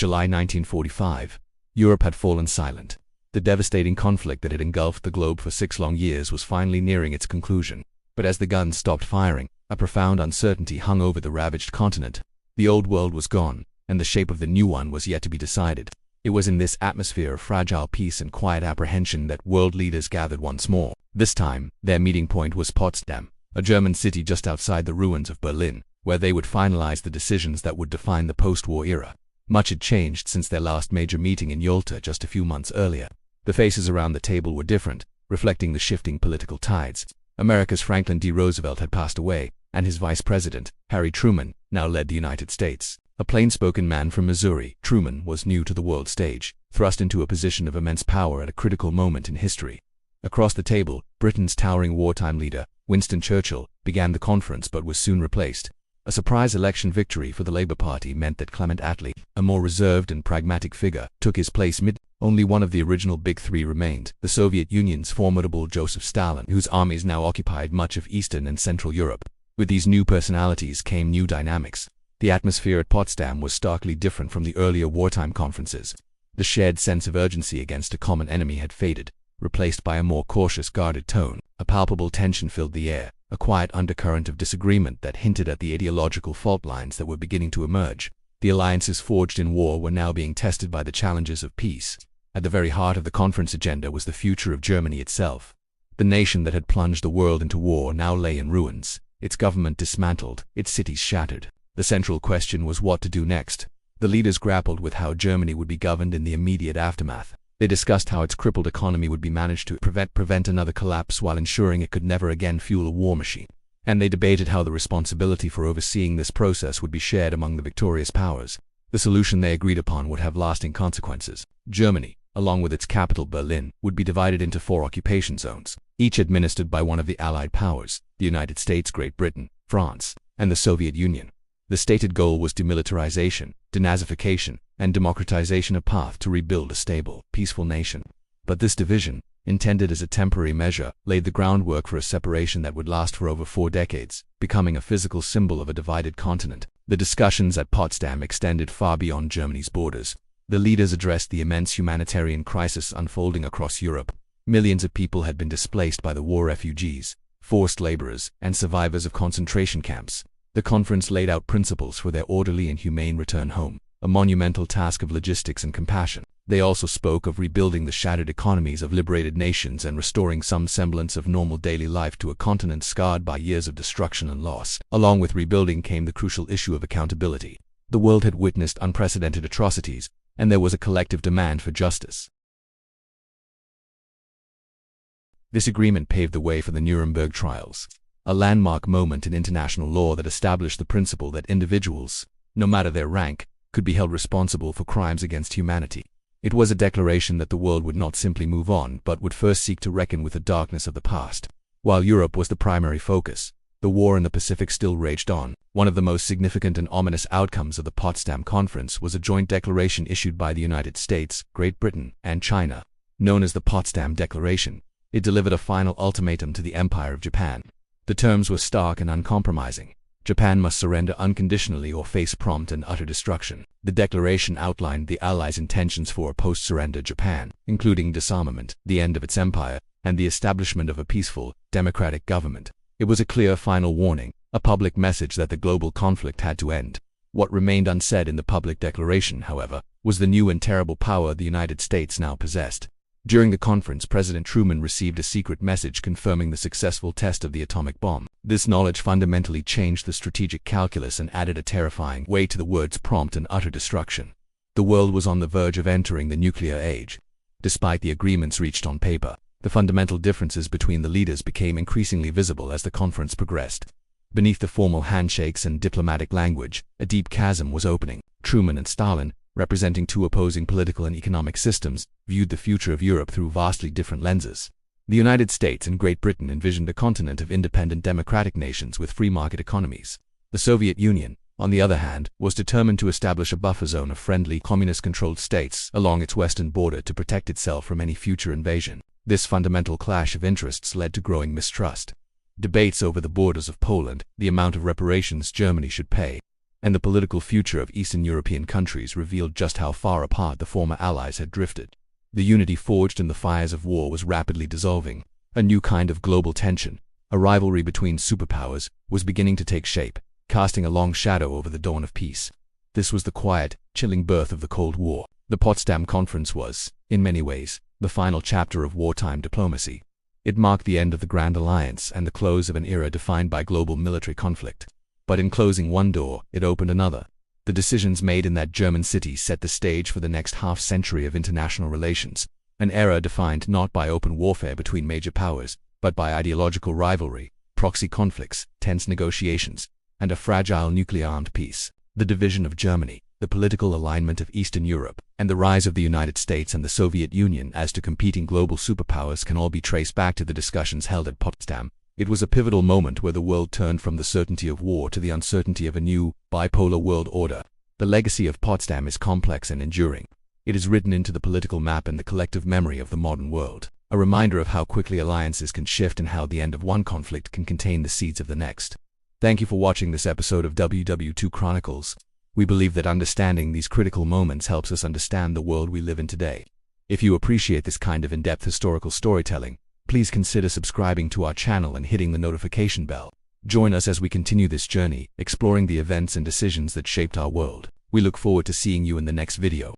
July 1945. Europe had fallen silent. The devastating conflict that had engulfed the globe for 6 long years was finally nearing its conclusion. But as the guns stopped firing, a profound uncertainty hung over the ravaged continent. The old world was gone, and the shape of the new one was yet to be decided. It was in this atmosphere of fragile peace and quiet apprehension that world leaders gathered once more. This time, their meeting point was Potsdam, a German city just outside the ruins of Berlin, where they would finalize the decisions that would define the post-war era. Much had changed since their last major meeting in Yalta just a few months earlier. The faces around the table were different, reflecting the shifting political tides. America's Franklin D. Roosevelt had passed away, and his vice president, Harry Truman, now led the United States. A plain-spoken man from Missouri, Truman was new to the world stage, thrust into a position of immense power at a critical moment in history. Across the table, Britain's towering wartime leader, Winston Churchill, began the conference but was soon replaced. A surprise election victory for the Labour Party meant that Clement Attlee, a more reserved and pragmatic figure, took his place mid. Only one of the original Big Three remained, the Soviet Union's formidable Joseph Stalin, whose armies now occupied much of Eastern and Central Europe. With these new personalities came new dynamics. The atmosphere at Potsdam was starkly different from the earlier wartime conferences. The shared sense of urgency against a common enemy had faded, replaced by a more cautious, guarded tone. A palpable tension filled the air, a quiet undercurrent of disagreement that hinted at the ideological fault lines that were beginning to emerge. The alliances forged in war were now being tested by the challenges of peace. At the very heart of the conference agenda was the future of Germany itself. The nation that had plunged the world into war now lay in ruins, its government dismantled, its cities shattered. The central question was what to do next. The leaders grappled with how Germany would be governed in the immediate aftermath. They discussed how its crippled economy would be managed to prevent another collapse while ensuring it could never again fuel a war machine. And they debated how the responsibility for overseeing this process would be shared among the victorious powers. The solution they agreed upon would have lasting consequences. Germany, along with its capital Berlin, would be divided into 4 occupation zones, each administered by one of the Allied powers, the United States, Great Britain, France, and the Soviet Union. The stated goal was demilitarization, denazification, and democratization, a path to rebuild a stable, peaceful nation. But this division, intended as a temporary measure, laid the groundwork for a separation that would last for over 4 decades, becoming a physical symbol of a divided continent. The discussions at Potsdam extended far beyond Germany's borders. The leaders addressed the immense humanitarian crisis unfolding across Europe. Millions of people had been displaced by the war, refugees, forced laborers, and survivors of concentration camps. The conference laid out principles for their orderly and humane return home, a monumental task of logistics and compassion. They also spoke of rebuilding the shattered economies of liberated nations and restoring some semblance of normal daily life to a continent scarred by years of destruction and loss. Along with rebuilding came the crucial issue of accountability. The world had witnessed unprecedented atrocities, and there was a collective demand for justice. This agreement paved the way for the Nuremberg trials, a landmark moment in international law that established the principle that individuals, no matter their rank, could be held responsible for crimes against humanity. It was a declaration that the world would not simply move on but would first seek to reckon with the darkness of the past. While Europe was the primary focus, the war in the Pacific still raged on. One of the most significant and ominous outcomes of the Potsdam Conference was a joint declaration issued by the United States, Great Britain, and China. Known as the Potsdam Declaration, it delivered a final ultimatum to the Empire of Japan. The terms were stark and uncompromising. Japan must surrender unconditionally or face prompt and utter destruction. The declaration outlined the Allies' intentions for a post-surrender Japan, including disarmament, the end of its empire, and the establishment of a peaceful, democratic government. It was a clear final warning, a public message that the global conflict had to end. What remained unsaid in the public declaration, however, was the new and terrible power the United States now possessed. During the conference, President Truman received a secret message confirming the successful test of the atomic bomb. This knowledge fundamentally changed the strategic calculus and added a terrifying weight to the words prompt and utter destruction. The world was on the verge of entering the nuclear age. Despite the agreements reached on paper, the fundamental differences between the leaders became increasingly visible as the conference progressed. Beneath the formal handshakes and diplomatic language, a deep chasm was opening. Truman and Stalin, representing 2 opposing political and economic systems, viewed the future of Europe through vastly different lenses. The United States and Great Britain envisioned a continent of independent democratic nations with free market economies. The Soviet Union, on the other hand, was determined to establish a buffer zone of friendly, communist-controlled states along its western border to protect itself from any future invasion. This fundamental clash of interests led to growing mistrust. Debates over the borders of Poland, the amount of reparations Germany should pay, and the political future of Eastern European countries revealed just how far apart the former allies had drifted. The unity forged in the fires of war was rapidly dissolving. A new kind of global tension, a rivalry between superpowers, was beginning to take shape, casting a long shadow over the dawn of peace. This was the quiet, chilling birth of the Cold War. The Potsdam Conference was, in many ways, the final chapter of wartime diplomacy. It marked the end of the Grand Alliance and the close of an era defined by global military conflict. But in closing one door, it opened another. The decisions made in that German city set the stage for the next half-century of international relations, an era defined not by open warfare between major powers, but by ideological rivalry, proxy conflicts, tense negotiations, and a fragile nuclear-armed peace. The division of Germany, the political alignment of Eastern Europe, and the rise of the United States and the Soviet Union as to competing global superpowers can all be traced back to the discussions held at Potsdam. It was a pivotal moment where the world turned from the certainty of war to the uncertainty of a new, bipolar world order. The legacy of Potsdam is complex and enduring. It is written into the political map and the collective memory of the modern world, a reminder of how quickly alliances can shift and how the end of one conflict can contain the seeds of the next. Thank you for watching this episode of WW2 Chronicles. We believe that understanding these critical moments helps us understand the world we live in today. If you appreciate this kind of in-depth historical storytelling, please consider subscribing to our channel and hitting the notification bell. Join us as we continue this journey, exploring the events and decisions that shaped our world. We look forward to seeing you in the next video.